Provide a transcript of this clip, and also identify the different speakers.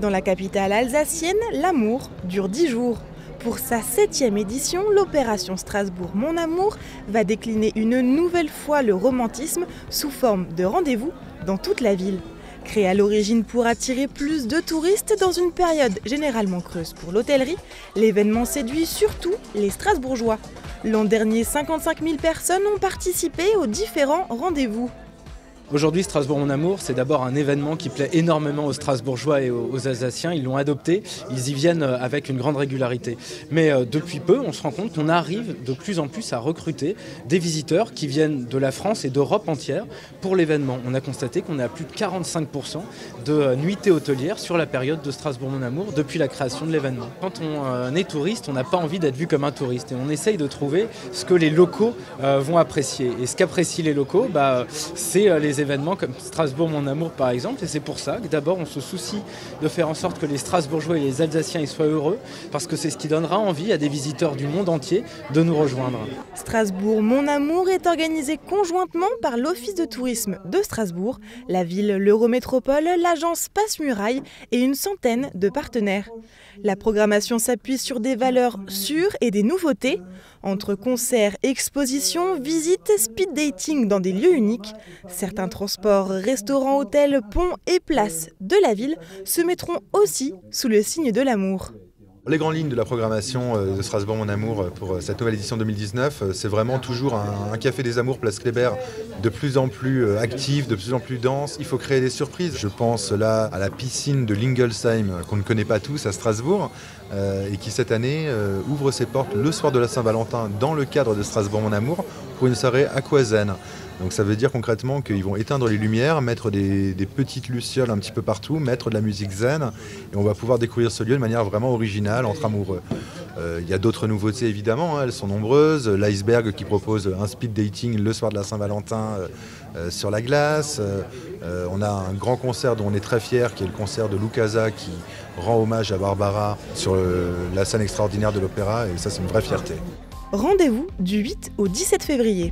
Speaker 1: Dans la capitale alsacienne, l'amour dure 10 jours. Pour sa 7e édition, l'opération Strasbourg Mon Amour va décliner une nouvelle fois le romantisme sous forme de rendez-vous dans toute la ville. Créé à l'origine pour attirer plus de touristes dans une période généralement creuse pour l'hôtellerie, l'événement séduit surtout les Strasbourgeois. L'an dernier, 55 000 personnes ont participé aux différents rendez-vous.
Speaker 2: Aujourd'hui, Strasbourg Mon Amour, c'est d'abord un événement qui plaît énormément aux Strasbourgeois et aux Alsaciens. Ils l'ont adopté, ils y viennent avec une grande régularité. Mais depuis peu, on se rend compte qu'on arrive de plus en plus à recruter des visiteurs qui viennent de la France et d'Europe entière pour l'événement. On a constaté qu'on est à plus de 45% de nuitées hôtelières sur la période de Strasbourg Mon Amour depuis la création de l'événement. Quand on est touriste, on n'a pas envie d'être vu comme un touriste et on essaye de trouver ce que les locaux vont apprécier. Et ce qu'apprécient les locaux, c'est les événements comme Strasbourg Mon Amour par exemple, et c'est pour ça que d'abord on se soucie de faire en sorte que les Strasbourgeois et les Alsaciens y soient heureux, parce que c'est ce qui donnera envie à des visiteurs du monde entier de nous rejoindre.
Speaker 1: Strasbourg Mon Amour est organisé conjointement par l'Office de tourisme de Strasbourg, la ville l'Eurométropole, l'agence Passe-Muraille et une centaine de partenaires. La programmation s'appuie sur des valeurs sûres et des nouveautés. Entre concerts, expositions, visites, speed dating dans des lieux uniques, certains transports, restaurants, hôtels, ponts et places de la ville se mettront aussi sous le signe de l'amour.
Speaker 3: Les grandes lignes de la programmation de Strasbourg Mon Amour pour cette nouvelle édition 2019, c'est vraiment toujours un café des amours place Kléber de plus en plus actif, de plus en plus dense. Il faut créer des surprises. Je pense là à la piscine de Lingelsheim qu'on ne connaît pas tous à Strasbourg et qui cette année ouvre ses portes le soir de la Saint-Valentin dans le cadre de Strasbourg Mon Amour pour une soirée aquazen. Donc ça veut dire concrètement qu'ils vont éteindre les lumières, mettre des petites lucioles un petit peu partout, mettre de la musique zen et on va pouvoir découvrir ce lieu de manière vraiment originale entre amoureux. Il y a d'autres nouveautés évidemment, elles sont nombreuses. L'Iceberg qui propose un speed dating le soir de la Saint-Valentin sur la glace. On a un grand concert dont on est très fiers qui est le concert de Lucasa qui rend hommage à Barbara sur la scène extraordinaire de l'opéra et ça c'est une vraie fierté.
Speaker 1: Rendez-vous du 8 au 17 février.